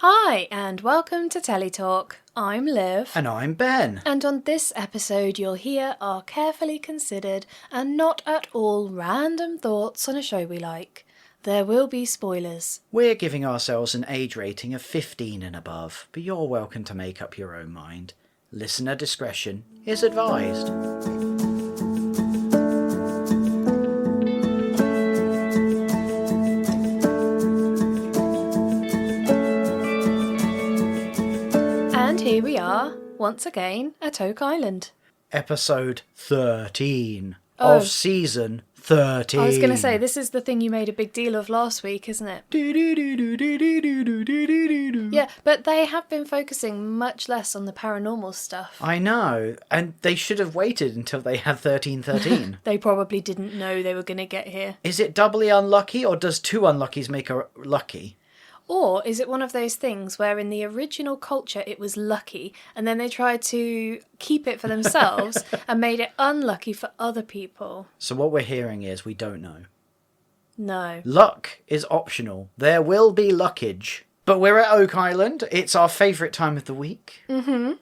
Hi, and welcome to Teletalk. I'm Liv. And I'm Ben. And on this episode, you'll hear our carefully considered and not at all random thoughts on a show we like. There will be spoilers. We're giving ourselves an age rating of 15 and above, but you're welcome to make up your own mind. Listener discretion is advised. And here we are, once again, at Oak Island. Episode 13 of season 13. I was going to say, this is the thing you made a big deal of last week, isn't it? Yeah, but they have been focusing much less on the paranormal stuff. I know, and they should have waited until they had 1313. They probably didn't know they were going to get here. Is it doubly unlucky, or does two unluckies make a lucky? Or is it one of those things where in the original culture it was lucky and then they tried to keep it for themselves and made it unlucky for other people? So what we're hearing is we don't know. No. Luck is optional. There will be luckage. But we're at Oak Island. It's our favourite time of the week. Mm-hmm.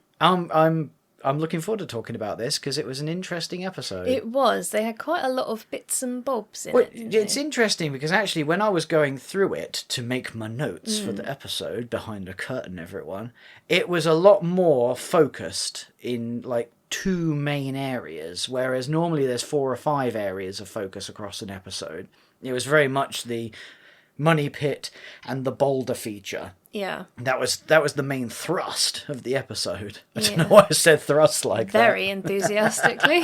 I'm looking forward to talking about this because it was an interesting episode. It was. They had quite a lot of bits and bobs in Well, it, didn't it's they? interesting because actually when I was going through it to make my notes for the episode, behind the curtain everyone, it was a lot more focused in like two main areas, whereas normally there's 4 or 5 areas of focus across an episode. It was very much the money pit and the boulder feature. Yeah. That was the main thrust of the episode. I don't know why I said thrust like Very enthusiastically.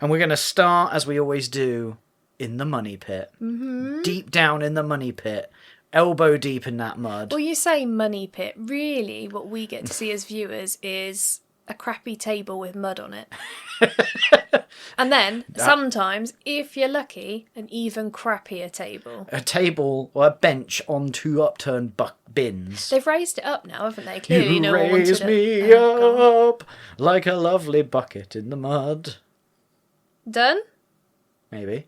And we're going to start, as we always do, in the money pit. Mm-hmm. Deep down in the money pit. Elbow deep in that mud. Well, you say money pit. Really, what we get to see as viewers is a crappy table with mud on it. And then, sometimes, if you're lucky, an even crappier table. A table or a bench on 2 upturned bins. They've raised it up now, haven't they? Clearly, You no one wanted raise it. me Oh, up like a lovely bucket in the mud. God. Done? Maybe.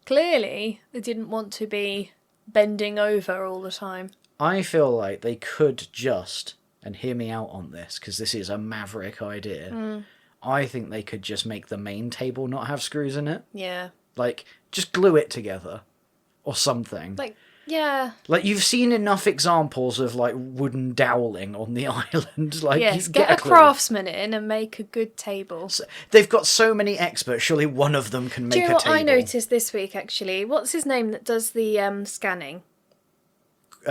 Clearly, they didn't want to be bending over all the time. I feel like they could just, and hear me out on this, because this is a maverick idea, I think they could just make the main table not have screws in it. Yeah. Like, just glue it together. Or something. Yeah. Like, you've seen enough examples of, like, wooden doweling on the island. Like, Yes, you get a clue. craftsman in and make a good table. So, they've got so many experts, surely one of them can make Do you know a what table. I noticed this week, actually? What's his name that does the scanning?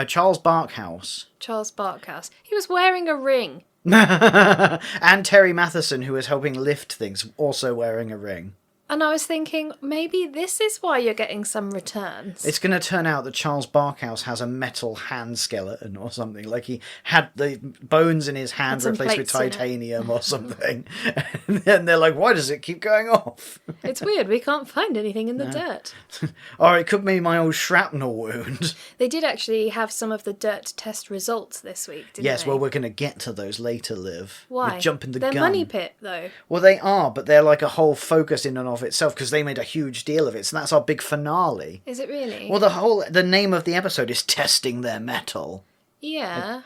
Charles Barkhouse. Charles Barkhouse. He was wearing a ring. And Terry Matheson, who was helping lift things, also wearing a ring. And I was thinking, maybe this is why you're getting some returns. It's going to turn out that Charles Barkhouse has a metal hand skeleton or something. Like he had the bones in his hand some replaced with plates in it. titanium or something. And then they're like, why does it keep going off? It's weird, we can't find anything in the dirt. Or it could be my old shrapnel wound. They did actually have some of the dirt test results this week, didn't Yes, they? well, we're going to get to those later, Liv. Why? We're jumping the They're gun. money pit, though. Well, they are, but they're like a whole focus in and of itself because they made a huge deal of it. So that's our big finale. Is it really? Well, the name of the episode is Testing Their Metal. Yeah,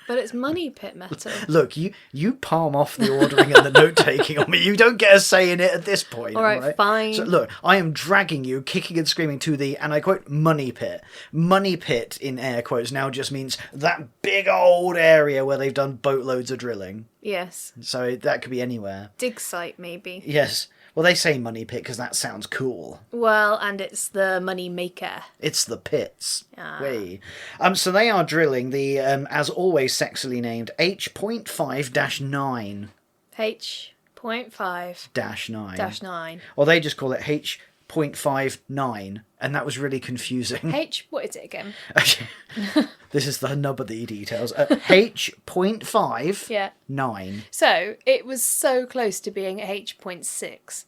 but it's money pit metal. Look, you palm off the ordering and the note-taking on me. You don't get a say in it at this point. All right, fine. So look, I am dragging you, kicking and screaming, to the, and I quote, money pit. Money pit, in air quotes, now just means that big old area where they've done boatloads of drilling. Yes. So that could be anywhere. Dig site, maybe. Yes. Well, they say money pit because that sounds cool. Well, and it's the money maker. It's the pits. Way. So they are drilling the, as always, sexily named H.5-9. H.5 -9. -9. Or they just call it H.59, and that was really confusing. What is it again? This is the nub of the details. H.5 Yeah. 9. So, it was so close to being H.6.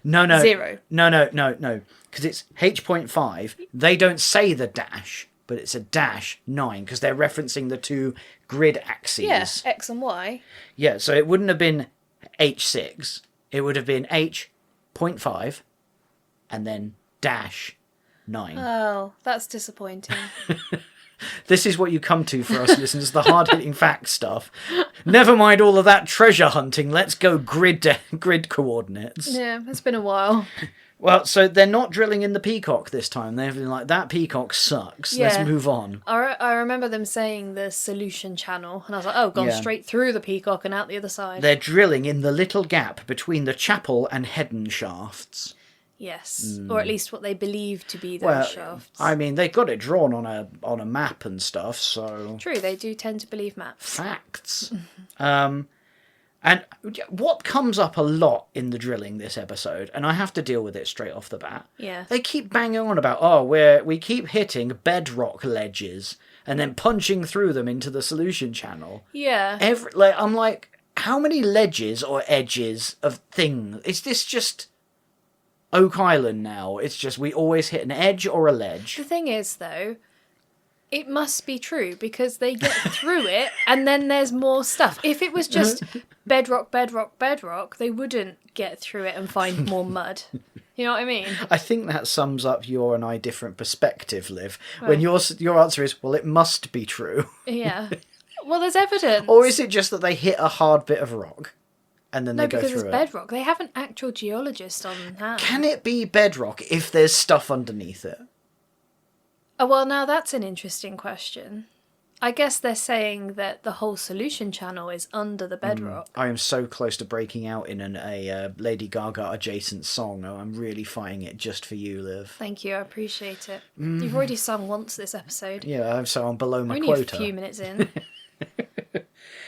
No. 0. No. Because it's H.5. They don't say the dash, but it's a -9 because they're referencing the 2 grid axes. Yeah, X and Y. Yeah, so it wouldn't have been H6. It would have been H.5 and then -9. Oh, that's disappointing. This is what you come to for us listeners, the hard-hitting fact stuff. Never mind all of that treasure hunting. Let's go grid coordinates. Yeah, it's been a while. Well, so they're not drilling in the Peacock this time. They've been like, that Peacock sucks. Yeah. Let's move on. I remember them saying the solution channel, and I was like, oh, gone straight through the Peacock and out the other side. They're drilling in the little gap between the chapel and Hedden shafts. Yes, or at least what they believe to be those shafts. I mean, they got it drawn on a map and stuff, so... True, they do tend to believe maps. Facts. And what comes up a lot in the drilling this episode, and I have to deal with it straight off the bat. Yeah. They keep banging on about, we keep hitting bedrock ledges and then punching through them into the solution channel. Yeah. I'm like, how many ledges or edges of things? Is this just Oak Island now? It's just we always hit an edge or a ledge. The thing is, though, it must be true because they get through it and then there's more stuff. If it was just bedrock, bedrock, bedrock, they wouldn't get through it and find more mud. You know what I mean? I think that sums up your and I different perspective, Liv. Right. When your answer is, well, it must be true. Yeah. Well, there's evidence. Or is it just that they hit a hard bit of rock and then they go through it? No, because it's bedrock. They have an actual geologist on hand. Can it be bedrock if there's stuff underneath it? Oh, well, now that's an interesting question. I guess they're saying that the whole solution channel is under the bedrock. I am so close to breaking out in a Lady Gaga adjacent song. Oh, I'm really fighting it just for you, Liv. Thank you, I appreciate it. You've already sung once this episode. Yeah, so I'm below my only quota. A few minutes in.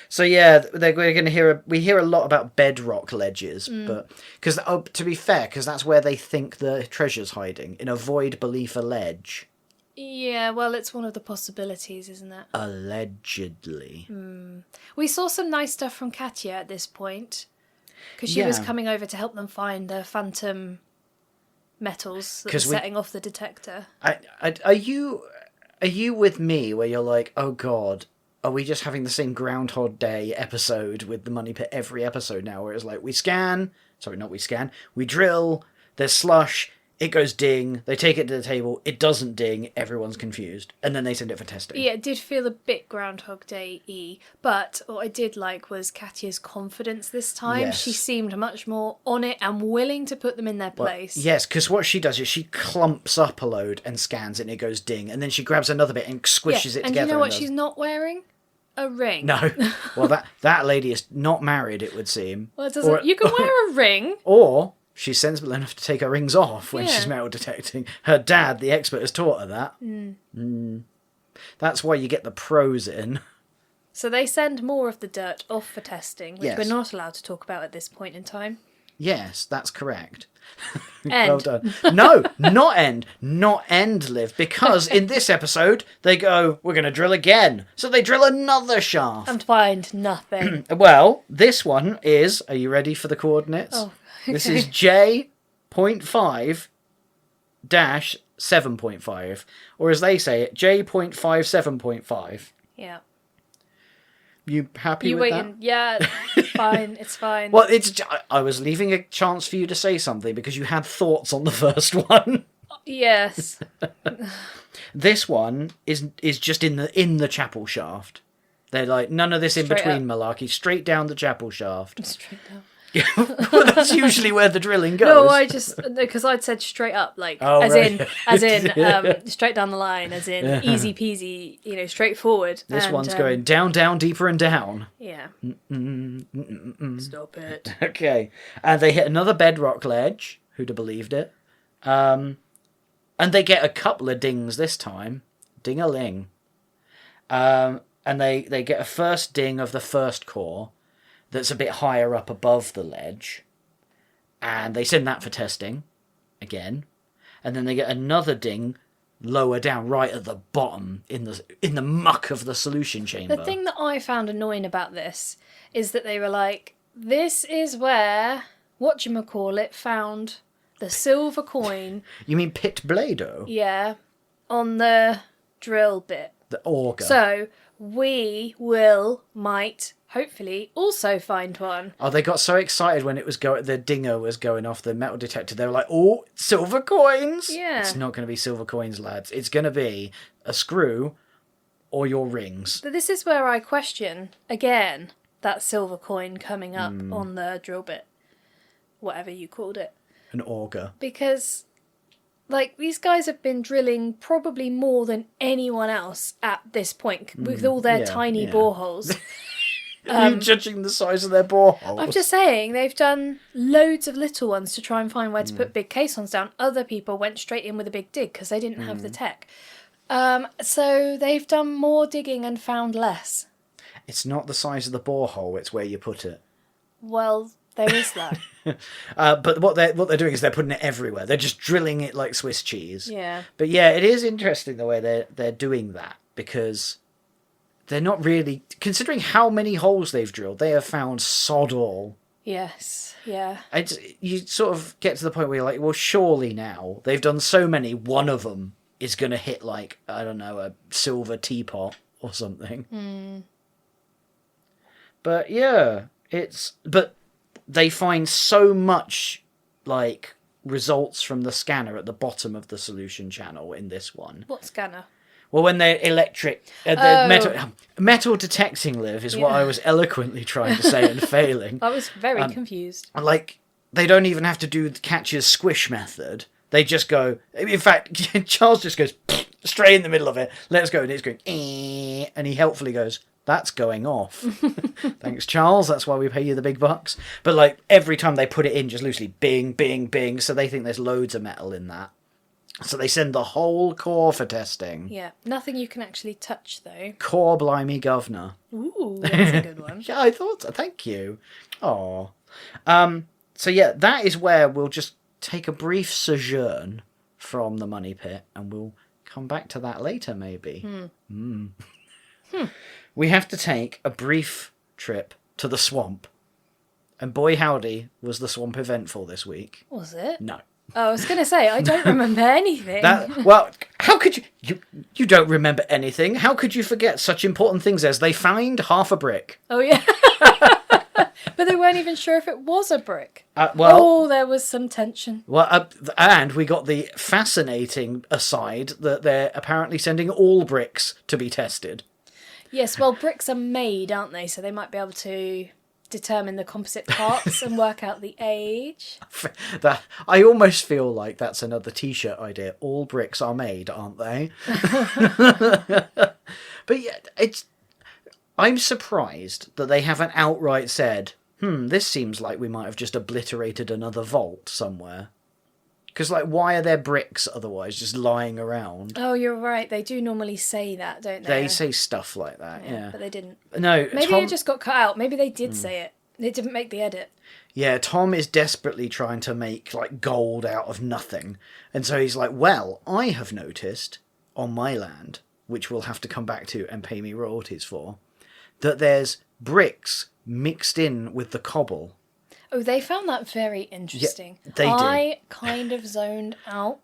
So yeah, we're going to hear a lot about bedrock ledges, but because to be fair, because that's where they think the treasure's hiding, in a void beneath a ledge. Yeah, well, it's one of the possibilities, isn't it? Allegedly. We saw some nice stuff from Katya at this point, because she was coming over to help them find the phantom metals that were setting off the detector. Are you with me where you're like, oh god, are we just having the same Groundhog Day episode with the money pit every episode now, where it's like we drill, there's slush, it goes ding, they take it to the table, it doesn't ding, everyone's confused, and then they send it for testing. Yeah, it did feel a bit Groundhog Day-y, but what I did like was Katya's confidence this time. Yes. She seemed much more on it and willing to put them in their place. Yes, because what she does is she clumps up a load and scans it and it goes ding, and then she grabs another bit and squishes it together. And you know what she's not wearing? A ring. No. Well, that lady is not married, it would seem. Well, it doesn't. You can wear a ring. Or she's sensible enough to take her rings off when she's metal detecting. Her dad, the expert, has taught her that. That's why you get the pros in. So they send more of the dirt off for testing, which we're not allowed to talk about at this point in time. Yes, that's correct. End. Well done. No, not end. Not end, Liv. Because in this episode, they go, we're going to drill again. So they drill another shaft. And find nothing. Well, this one is, are you ready for the coordinates? Oh, okay. This is J.5 dash 7.5. Or as they say it, J.57.5. Yeah. You happy with that? Yeah, fine. It's fine. Well, I was leaving a chance for you to say something because you had thoughts on the first one. Yes. This one is just in the chapel shaft. They're like, none of this in between malarkey. Straight down the chapel shaft. Straight down. Well, that's usually where the drilling goes. No, because I'd said straight up, like as in straight down the line, as in easy peasy, straightforward. This one's going down, down, deeper and down. Yeah. Stop it. Okay, and they hit another bedrock ledge. Who'd have believed it? And they get a couple of dings this time. Ding-a-ling. And they get a first ding of the first core. That's a bit higher up above the ledge, and they send that for testing again, and then they get another ding lower down, right at the bottom in the muck of the solution chamber. The thing that I found annoying about this is that they were like, "This is where whatchamacallit found the silver coin." You mean Pit Blado? Yeah, on the drill bit. The auger. So we might. Hopefully, also find one. Oh, they got so excited when it was the dinger was going off the metal detector. They were like, "Oh, silver coins!" Yeah, it's not going to be silver coins, lads. It's going to be a screw or your rings. But this is where I question, again, that silver coin coming up on the drill bit. Whatever you called it. An auger. Because, like, these guys have been drilling probably more than anyone else at this point, with all their tiny boreholes. You judging the size of their boreholes? I'm just saying, they've done loads of little ones to try and find where to put big caissons down. Other people went straight in with a big dig because they didn't have the tech. So they've done more digging and found less. It's not the size of the borehole, it's where you put it. Well, there is that. But what they're doing is they're putting it everywhere. They're just drilling it like Swiss cheese. Yeah. But yeah, it is interesting the way they're doing that, because they're not really, considering how many holes they've drilled, they have found sod all. Yes, yeah. You sort of get to the point where you're like, well, surely now they've done so many, one of them is going to hit, like, I don't know, a silver teapot or something. But yeah, but they find so much, like, results from the scanner at the bottom of the solution channel in this one. What scanner? Well, when they're metal detecting, Liv, is what I was eloquently trying to say and failing. I was very confused. Like, they don't even have to do the catcher's squish method. They just go... In fact, Charles just goes straight in the middle of it. Let's go. And it's going... And he helpfully goes, that's going off. Thanks, Charles. That's why we pay you the big bucks. But, like, every time they put it in, just loosely, bing, bing, bing. So they think there's loads of metal in that. So they send the whole core for testing. Yeah. Nothing you can actually touch, though. Core blimey governor. Ooh, that's a good one. Yeah, I thought so. Thank you. Oh. So yeah, that is where we'll just take a brief sojourn from the money pit, and we'll come back to that later, maybe. We have to take a brief trip to the swamp. And boy howdy, was the swamp eventful this week. Was it? No. Oh, I was going to say, I don't remember anything. Well, how could you don't remember anything? How could you forget such important things as they find half a brick? Oh, yeah. But they weren't even sure if it was a brick. There was some tension. Well, and we got the fascinating aside that they're apparently sending all bricks to be tested. Yes, well, bricks are made, aren't they? So they might be able to determine the composite parts and work out the age. I almost feel like that's another t-shirt idea. All bricks are made, aren't they? But yeah, I'm surprised that they haven't outright said, this seems like we might have just obliterated another vault somewhere. Because, like, why are there bricks otherwise just lying around? Oh, you're right. They do normally say that, don't they? They say stuff like that, yeah. But they didn't. No, maybe it just got cut out. Maybe they did say it. It didn't make the edit. Yeah, Tom is desperately trying to make, like, gold out of nothing. And so he's like, well, I have noticed on my land, which we'll have to come back to and pay me royalties for, that there's bricks mixed in with the cobble. Oh, they found that very interesting. Yeah, they did. I kind of zoned out.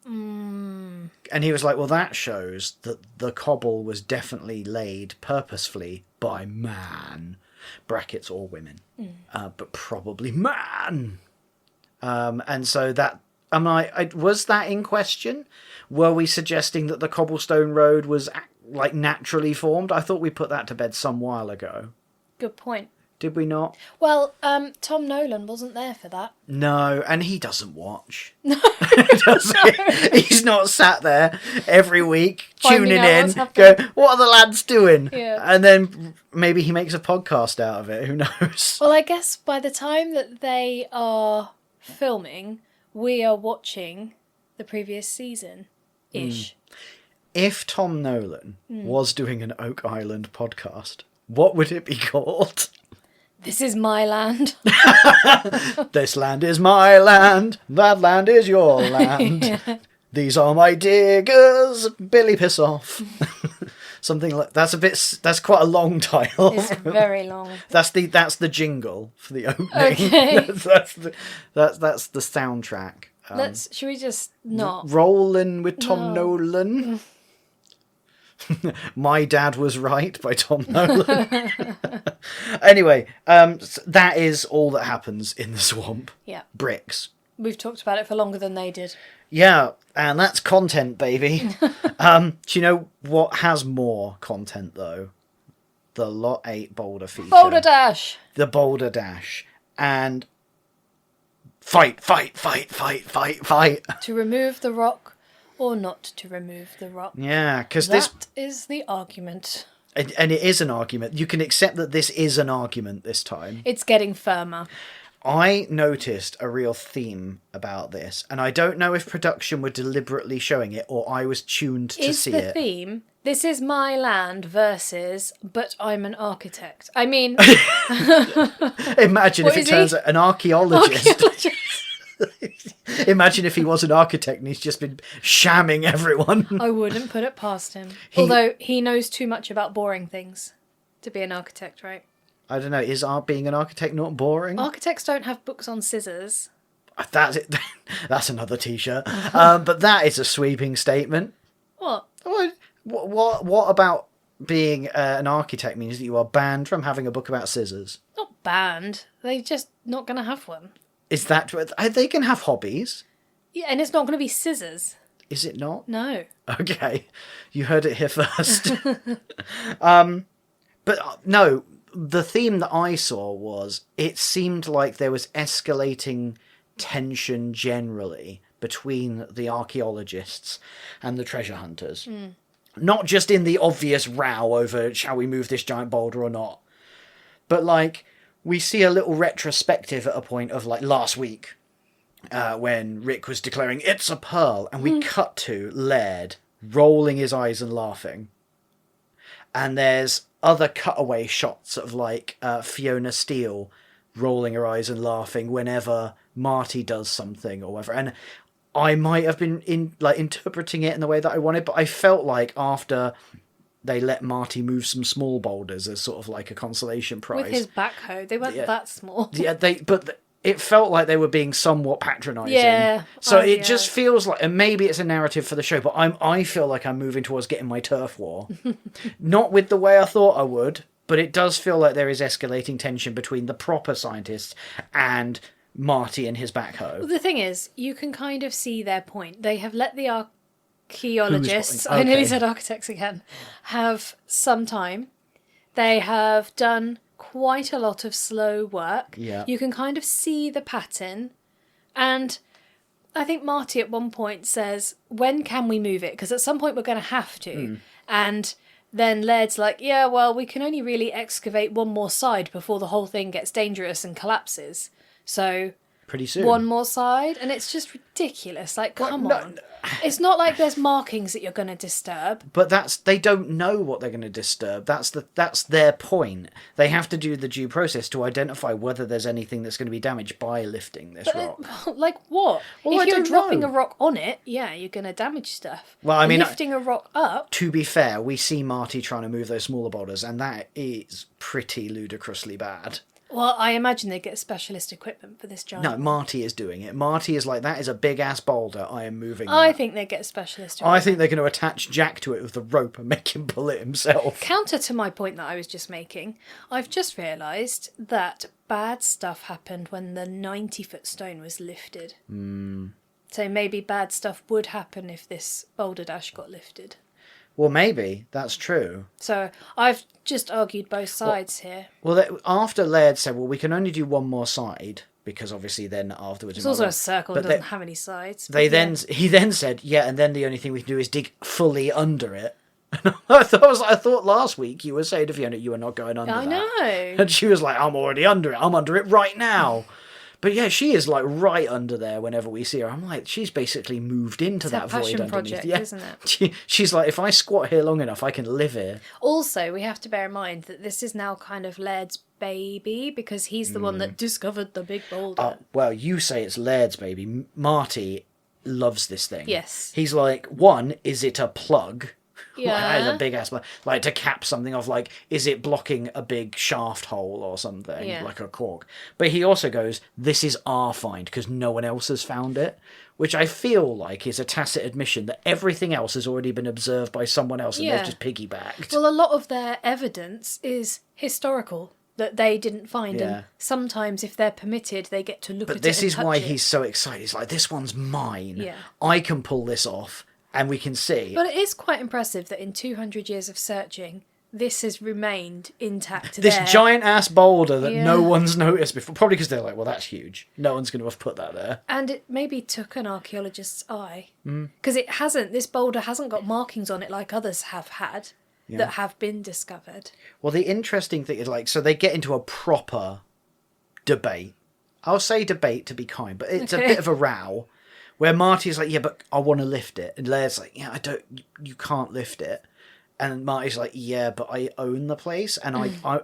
And he was like, well, that shows that the cobble was definitely laid purposefully by man. Brackets or women. But probably man. And so that... was that in question? Were we suggesting that the cobblestone road was, like, naturally formed? I thought we put that to bed some while ago. Good point. Did we not? Well, Tom Nolan wasn't there for that. No, and he doesn't watch. No. Does he? He's not sat there every week tuning in, go, what are the lads doing? Yeah. And then maybe he makes a podcast out of it. Who knows? Well, I guess by the time that they are filming, we are watching the previous season-ish. If Tom Nolan was doing an Oak Island podcast, what would it be called? This is my land. This land is my land. That land is your land. Yeah. These are my diggers. Billy, piss off. Something like that's quite a long title. It's very long. That's the jingle for the opening. Okay. that's the soundtrack. Should we just not Rollin' with Tom Nolan? My Dad Was Right by Tom Nolan. Anyway, that is all that happens in the swamp. Yeah. Bricks. We've talked about it for longer than they did. Yeah, and that's content, baby. Do you know what has more content, though? The Lot 8 Boulder feature. Boulder Dash! The Boulder Dash. And fight. To remove the rock or not to remove the rock. Yeah, because That is the argument. And it is an argument. You can accept that this is an argument this time. It's getting firmer. I noticed a real theme about this, and I don't know if production were deliberately showing it or I was tuned to see it. Is the theme, this is my land versus, but I'm an architect? I mean... Imagine if it turns out an archaeologist. Imagine if he was an architect and he's just been shamming everyone. I wouldn't put it past him. Although he knows too much about boring things to be an architect, right? I don't know, is being an architect not boring? Architects don't have books on scissors. That's it. That's another t-shirt. But that is a sweeping statement. What? What about being an architect means that you are banned from having a book about scissors? Not banned. They're just not going to have one. Is that... They can have hobbies. Yeah, and it's not going to be scissors. Is it not? No. Okay. You heard it here first. But no, the theme that I saw was it seemed like there was escalating tension generally between the archaeologists and the treasure hunters. Not just in the obvious row over shall we move this giant boulder or not, but like we see a little retrospective at a point of like last week when Rick was declaring it's a pearl, and we cut to Laird rolling his eyes and laughing, and there's other cutaway shots of like Fiona Steele rolling her eyes and laughing whenever Marty does something or whatever. And I might have been interpreting it in the way that I wanted, but I felt like after they let Marty move some small boulders as sort of like a consolation prize. With his backhoe. They weren't that small. Yeah, but it felt like they were being somewhat patronising. Yeah. So it just feels like, and maybe it's a narrative for the show, but I feel like I'm moving towards getting my turf war. Not with the way I thought I would, but it does feel like there is escalating tension between the proper scientists and Marty and his backhoe. Well, the thing is, you can kind of see their point. They have let the archaeologists, I nearly said architects again, have some time. They have done quite a lot of slow work. Yeah. You can kind of see the pattern. And I think Marty at one point says, when can we move it? Because at some point we're going to have to. And then Laird's like, yeah, well, we can only really excavate one more side before the whole thing gets dangerous and collapses. So pretty soon. One more side, and it's just ridiculous. Like, come on. It's not like there's markings that you're going to disturb. But they don't know what they're going to disturb. That's their point. They have to do the due process to identify whether there's anything that's going to be damaged by lifting this rock. Like what? Well, if you're dropping a rock on it, yeah, you're going to damage stuff. Well, I mean, lifting a rock up. To be fair, we see Marty trying to move those smaller boulders, and that is pretty ludicrously bad. Well, I imagine they get specialist equipment for this giant. No, Marty is doing it. Marty is like, that is a big-ass boulder. I am moving I that. think they get specialist equipment. I think they're going to attach Jack to it with the rope and make him pull it himself. Counter to my point that I was just making, I've just realised that bad stuff happened when the 90-foot stone was lifted. So maybe bad stuff would happen if this boulder dash got lifted. Well, maybe. That's true. So I've just argued both sides here. Well, after Laird said, well, we can only do one more side, because obviously then afterwards... It's also a circle, it doesn't have any sides. He then said, yeah, and then the only thing we can do is dig fully under it. I thought last week you were saying to Fiona you were not going under that. I know. And she was like, I'm already under it. I'm under it right now. But yeah, she is like right under there whenever we see her. I'm like, she's basically moved into that void underneath. Project, yeah. Isn't it? She's like, if I squat here long enough, I can live here. Also, we have to bear in mind that this is now kind of Laird's baby, because he's the one that discovered the big boulder. Well, you say it's Laird's baby. Marty loves this thing. Yes. He's like, one, is it a plug? Yeah. Like, a big ass, like to cap something off, like, is it blocking a big shaft hole or something, like a cork? But he also goes, this is our find because no one else has found it, which I feel like is a tacit admission that everything else has already been observed by someone else and they've just piggybacked. Well, a lot of their evidence is historical. that they didn't find. Yeah. And sometimes, if they're permitted, they get to look at it. But this and is touch why it. he's so excited. He's like, this one's mine. Yeah. I can pull this off, and we can see. But it is quite impressive that in 200 years of searching, this has remained intact. This there. giant ass boulder that Yeah. no one's noticed before. Probably because they're like, well, that's huge. No one's going to have put that there. And it maybe took an archaeologist's eye. Because it hasn't, this boulder hasn't got markings on it like others have had that have been discovered. Well, the interesting thing is, like, so they get into a proper debate. I'll say debate to be kind, but it's a bit of a row where Marty's like, yeah, but I want to lift it. And Laird's like, yeah, you can't lift it. And Marty's like, yeah, but I own the place, and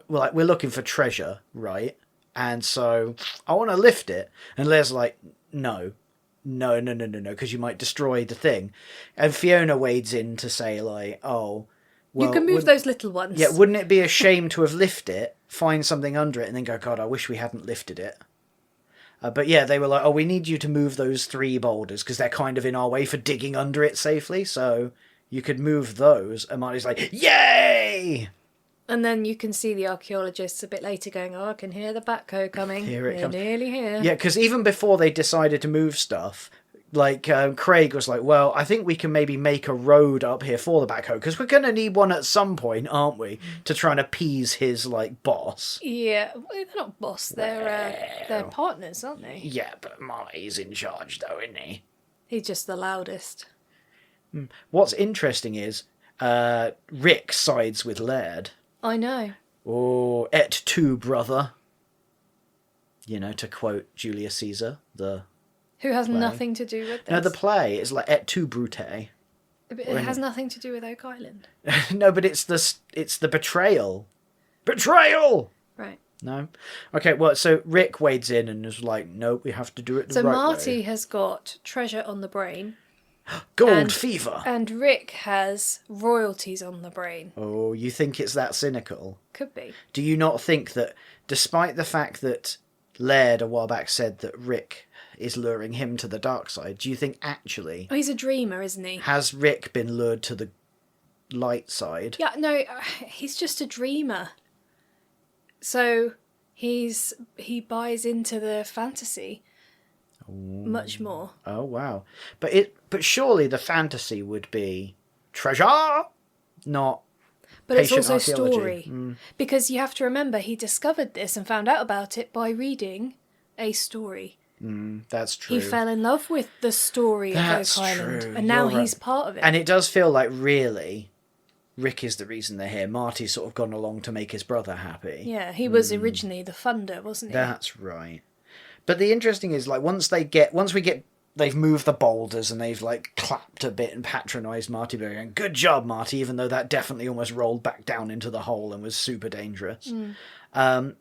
we're looking for treasure, right? And so I want to lift it. And Laird's like, no, because you might destroy the thing. And Fiona wades in to say, like, oh, well, you can move those little ones. Yeah, wouldn't it be a shame to have lifted it, find something under it, and then go, God, I wish we hadn't lifted it. But yeah, they were like, oh, we need you to move those 3 boulders because they're kind of in our way for digging under it safely, so you could move those. And Marty's like, yay! And then you can see the archaeologists a bit later going, oh, I can hear the backhoe coming. Here it comes. Nearly here. Yeah, because even before they decided to move stuff, like, Craig was like, well, I think we can maybe make a road up here for the backhoe, because we're going to need one at some point, aren't we, to try and appease his, like, boss. Yeah, well, they're not boss, they're partners, aren't they? Yeah, but Marty's in charge, though, isn't he? He's just the loudest. What's interesting is Rick sides with Laird. I know. Oh, et tu, brother. You know, to quote Julius Caesar, the... Who has play. Nothing to do with this. No, the play is like et tu, brute. But it has nothing to do with Oak Island. No, but it's the betrayal. Betrayal! Right. No? Okay, well, so Rick wades in and is like, nope, we have to do it the So right Marty way. has got treasure on the brain. Gold fever! And Rick has royalties on the brain. Oh, you think it's that cynical? Could be. Do you not think that, despite the fact that Laird a while back said that Rick is luring him to the dark side, do you think actually... Oh, he's a dreamer, isn't he? Has Rick been lured to the light side? Yeah, no, he's just a dreamer. So he buys into the fantasy much more. Oh, wow. But surely the fantasy would be treasure, not But it's patient also archaeology. story. Because you have to remember, he discovered this and found out about it by reading a story. That's true. He fell in love with the story That's of Oak Island. true. And now You're he's right. part of it. And it does feel like, really, Rick is the reason they're here. Marty's sort of gone along to make his brother happy. Yeah, he was originally the funder, wasn't he? That's right. But the interesting is, like, they've moved the boulders and they've, like, clapped a bit and patronised Marty by going, good job, Marty, even though that definitely almost rolled back down into the hole and was super dangerous.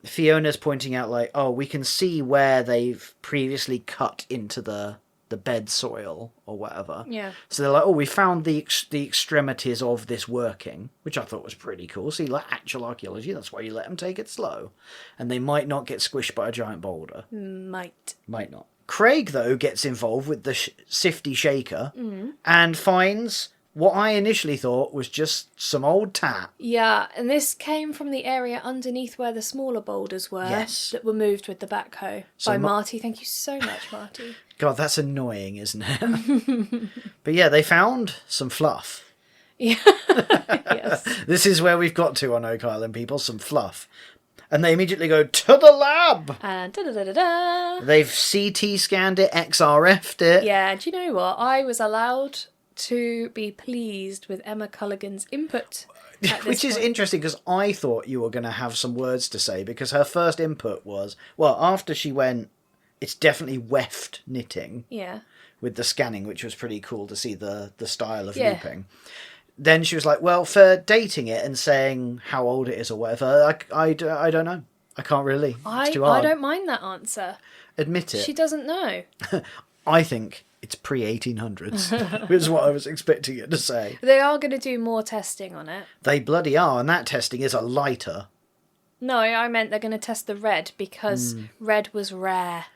Fiona's pointing out, like, oh, we can see where they've previously cut into the bed soil or whatever. Yeah. So they're like, oh, we found the extremities of this working, which I thought was pretty cool. See, like actual archaeology, that's why you let them take it slow. And they might not get squished by a giant boulder. Might Not. Craig, though, gets involved with the Sifty Shaker and finds what I initially thought was just some old tat. Yeah, and this came from the area underneath where the smaller boulders were that were moved with the backhoe by Marty. Thank you so much, Marty. God, that's annoying, isn't it? But yeah, they found some fluff. Yeah. Yes. This is where we've got to on Oak Island, people, some fluff. And they immediately go, to the lab! And da-da-da-da-da. They've CT scanned it, XRF'd it. Yeah, do you know what? I was allowed to be pleased with Emma Culligan's input at this Which is point. interesting, because I thought you were going to have some words to say, because her first input was, well, after she went, it's definitely weft knitting Yeah. with the scanning, which was pretty cool to see the style of Yeah. looping. Then she was like, well, for dating it and saying how old it is or whatever, I don't know. I can't really. It's too hard. I don't mind that answer. Admit it. She doesn't know. I think it's pre-1800s, is what I was expecting it to say. They are going to do more testing on it. They bloody are, and that testing is a lighter. No, I meant they're going to test the red because red was rare.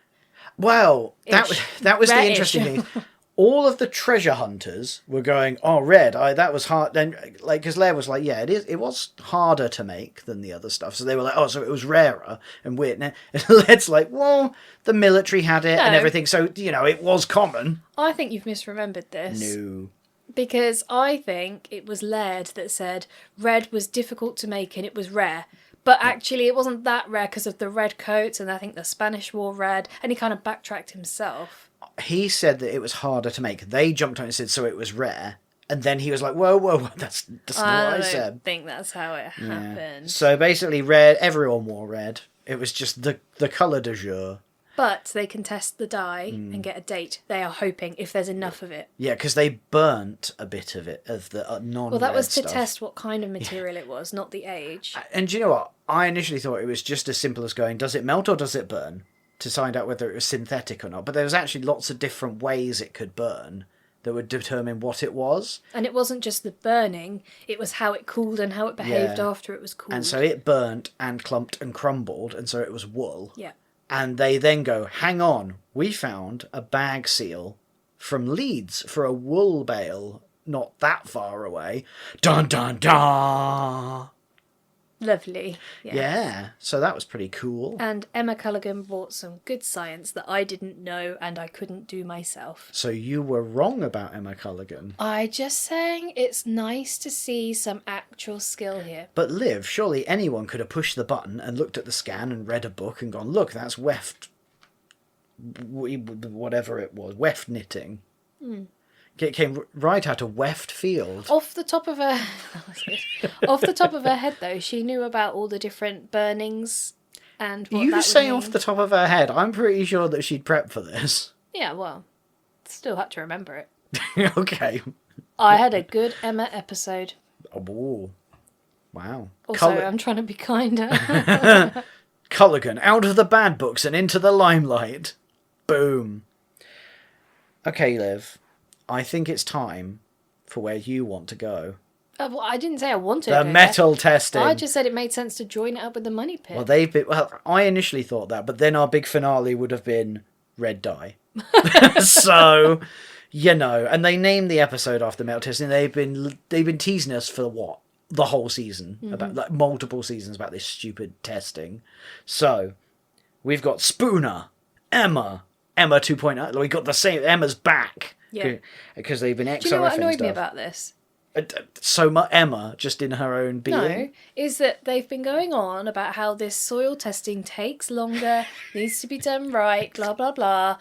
Well, that was the Rare-ish. interesting thing. all of the treasure hunters were going, "Oh, red, that was hard." Then, like, because Leia was like, "Yeah, it was harder to make than the other stuff." So they were like, "Oh, so it was rarer and weird." And Ledd's like, "Well, the military had it and everything, so it was common." I think you've misremembered this. No, Because I think it was Laird that said red was difficult to make and it was rare. But actually, it wasn't that rare because of the red coats, and I think the Spanish wore red, and he kind of backtracked himself. he said that it was harder to make. They jumped on and said, "So it was rare." And then he was like, whoa, that's not what I said. I don't think that's how it happened. So basically, red, everyone wore red. It was just the colour du jour. But they can test the dye and get a date. They are hoping, if there's enough of it. Yeah, because they burnt a bit of it, of the non-red Well, that was to stuff. test what kind of material it was, not the age. And do you know what? I initially thought it was just as simple as going, does it melt or does it burn? To find out whether it was synthetic or not. But there was actually lots of different ways it could burn that would determine what it was. And it wasn't just the burning, it was how it cooled and how it behaved after it was cooled. And so it burnt and clumped and crumbled, and so it was wool. Yeah. And they then go, hang on, we found a bag seal from Leeds for a wool bale not that far away. Dun, dun, dun! Lovely. Yes. Yeah, so that was pretty cool. And Emma Culligan brought some good science that I didn't know and I couldn't do myself. So you were wrong about Emma Culligan. I just saying it's nice to see some actual skill here. But Liv, surely anyone could have pushed the button and looked at the scan and read a book and gone, look, that's weft... whatever it was, weft knitting. It came right out of weft field. Off the top of her... Off the top of her head, though, she knew about all the different burnings and what You that say would mean. off the top of her head. I'm pretty sure that she'd prepped for this. Yeah, well, still had to remember it. Okay. I had a good Emma episode. Oh, wow. Also, I'm trying to be kinder. Culligan, out of the bad books and into the limelight. Boom. Okay, Liv. I think it's time for where you want to go. Well, I didn't say I wanted The to go metal there. testing. I just said it made sense to join it up with the money pit. Well, I initially thought that, but then our big finale would have been red dye. So, and they named the episode after metal testing. They've been teasing us for what? The whole season, about like multiple seasons about this stupid testing. So, we've got Spooner, Emma 2.0. We got the same. Emma's back. Yeah. Because they've been XRFing Do you know what annoyed me stuff. about this? So much Emma, just in her own being. No, is that they've been going on about how this soil testing takes longer, needs to be done right, blah, blah, blah.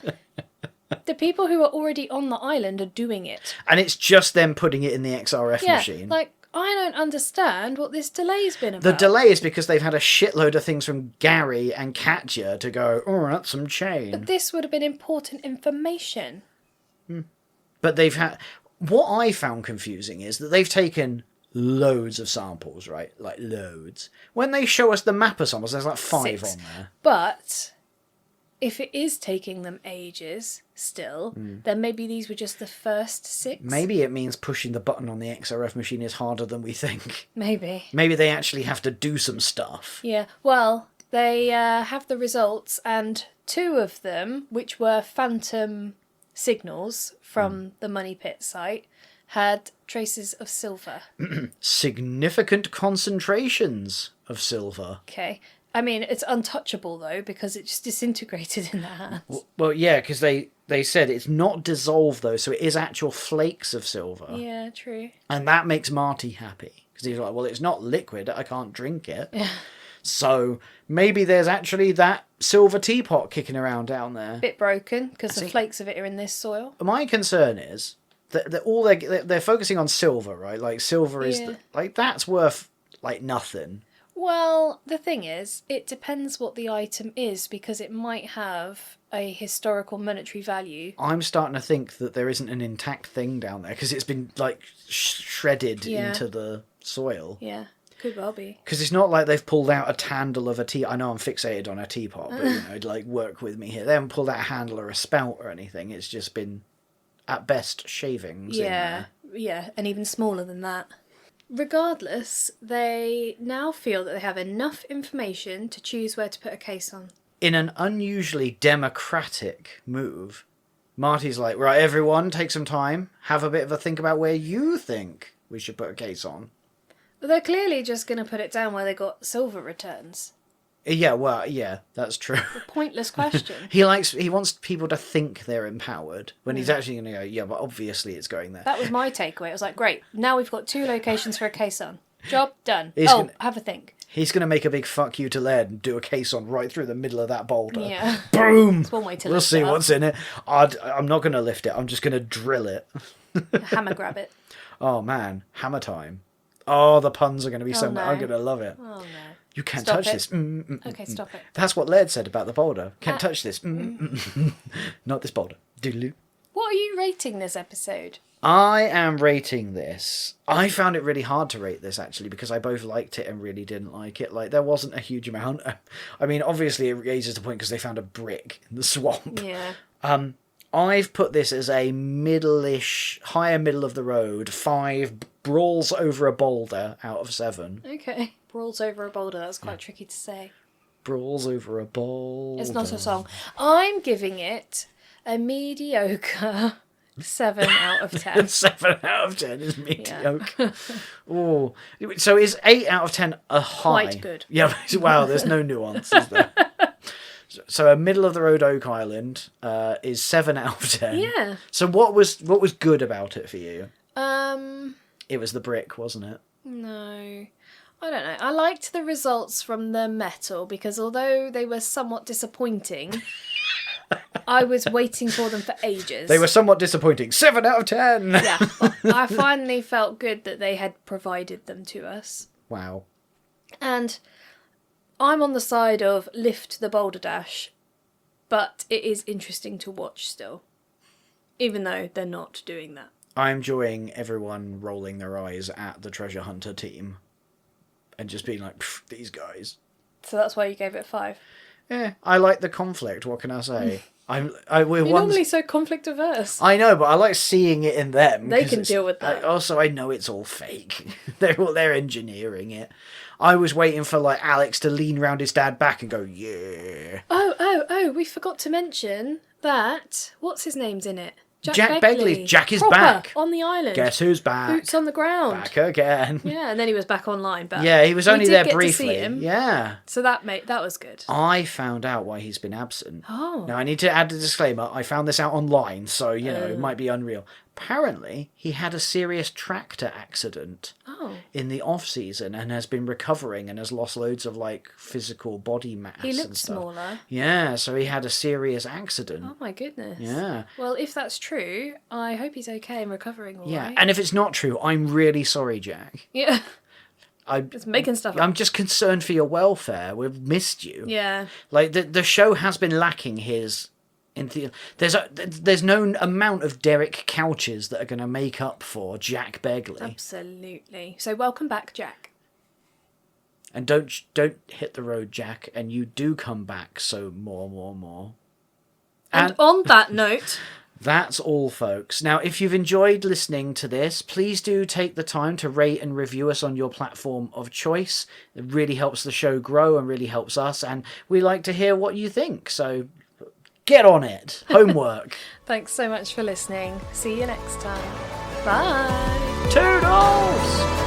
The people who are already on the island are doing it. And it's just them putting it in the XRF machine. Like, I don't understand what this delay's been about. The delay is because they've had a shitload of things from Gary and Katja to go, oh, that's some chain. But this would have been important information. But they've had... What I found confusing is that they've taken loads of samples, right? Like, loads. When they show us the map of samples, there's like 5 6. on there. But if it is taking them ages still, then maybe these were just the first 6. Maybe it means pushing the button on the XRF machine is harder than we think. Maybe. Maybe they actually have to do some stuff. Yeah, well, they have the results, and 2 of them, which were phantom signals from the Money Pit site, had traces of silver. Significant concentrations of silver. Okay. I mean, it's untouchable, though, because it just disintegrated in their hands. Well, yeah, because they said it's not dissolved, though, so it is actual flakes of silver. Yeah, true. And that makes Marty happy. Because he's like, well, it's not liquid, I can't drink it. Yeah. So maybe there's actually that silver teapot kicking around down there. Bit broken, because the flakes of it are in this soil. My concern is that they're focusing on silver, right? Like, silver is... like, that's worth, like, nothing. Well, the thing is, it depends what the item is, because it might have a historical monetary value. I'm starting to think that there isn't an intact thing down there, because it's been, like, shredded into the soil. Yeah, could well be. Because it's not like they've pulled out a handle of a tea. I know I'm fixated on a teapot, but, like, work with me here. They haven't pulled out a handle or a spout or anything. It's just been, at best, shavings in there. Yeah, and even smaller than that. Regardless, they now feel that they have enough information to choose where to put a case on. In an unusually democratic move, Marty's like, right, everyone, take some time. Have a bit of a think about where you think we should put a case on. But they're clearly just going to put it down where they got silver returns. Yeah, well, yeah, that's true. A pointless question. He wants people to think they're empowered when he's actually going to go, yeah, but obviously it's going there. That was my takeaway. It was like, great, now we've got 2 locations for a case on. Job done. Have a think. He's going to make a big fuck you to lead and do a case on right through the middle of that boulder. Yeah. Boom! That's one way to We'll lift see it up. what's in it. I'm not going to lift it. I'm just going to drill it. Hammer grab it. Oh, man. Hammer time. Oh, the puns are going to be so no. I'm going to love it. Oh, no. You can't Stop touch it. this. Okay, stop it. That's what Laird said about the boulder. Can't touch this. Not this boulder. Doodaloo. What are you rating this episode? I am rating this. I found it really hard to rate this, actually, because I both liked it and really didn't like it. Like, there wasn't a huge amount. I mean, obviously, it raises the point because they found a brick in the swamp. Yeah. I've put this as a middle-ish, higher middle of the road, 5 brawls over a boulder out of 7. Okay. Brawls over a boulder. That's quite tricky to say. Brawls over a boulder. It's not a song. I'm giving it a mediocre 7 out of 10. 7 out of 10 is mediocre. Oh, so is 8 out of 10 a high? Quite good. Yeah. Wow. There's no nuance, is there? So a middle of the road Oak Island is 7 out of 10. Yeah. So what was good about it for you? Um. It was the brick, wasn't it? No. I don't know. I liked the results from the metal because although they were somewhat disappointing, I was waiting for them for ages. They were somewhat disappointing. 7 out of 10. Yeah. But I finally felt good that they had provided them to us. Wow. And I'm on the side of lift the boulder dash, but it is interesting to watch still, even though they're not doing that. I'm enjoying everyone rolling their eyes at the treasure hunter team and just being like, these guys. So that's why you gave it a 5. Yeah, I like the conflict. What can I say? We're You're normally so conflict averse. I know, but I like seeing it in them. They can deal with that. Also, I know it's all fake. they're engineering it. I was waiting for like Alex to lean round his dad back and go, yeah. Oh, we forgot to mention that, what's his name's in it? Jack Begley. Jack is Proper, back. On the island. Guess who's back? Boots on the ground. Back again. Yeah, and then he was back online. But yeah, he was only did there get briefly. To see him, yeah. So that was good. I found out why he's been absent. Oh. Now, I need to add a disclaimer. I found this out online, so, it might be unreal. Apparently, he had a serious tractor accident in the off-season and has been recovering and has lost loads of, like, physical body mass. He and looked stuff. smaller. Yeah, so he had a serious accident. Oh, my goodness. Yeah. Well, if that's true, I hope he's okay and recovering all Yeah, right. and if it's not true, I'm really sorry, Jack. Yeah. Just making stuff up. I'm just concerned for your welfare. We've missed you. Yeah. Like, the show has been lacking his... There's no amount of Derek couches that are going to make up for Jack Begley. Absolutely. So welcome back, Jack. And don't hit the road, Jack. And you do come back. So more. And on that note, that's all, folks. Now, if you've enjoyed listening to this, please do take the time to rate and review us on your platform of choice. It really helps the show grow and really helps us. And we like to hear what you think. So get on it. Homework. Thanks so much for listening. See you next time. Bye. Toodles!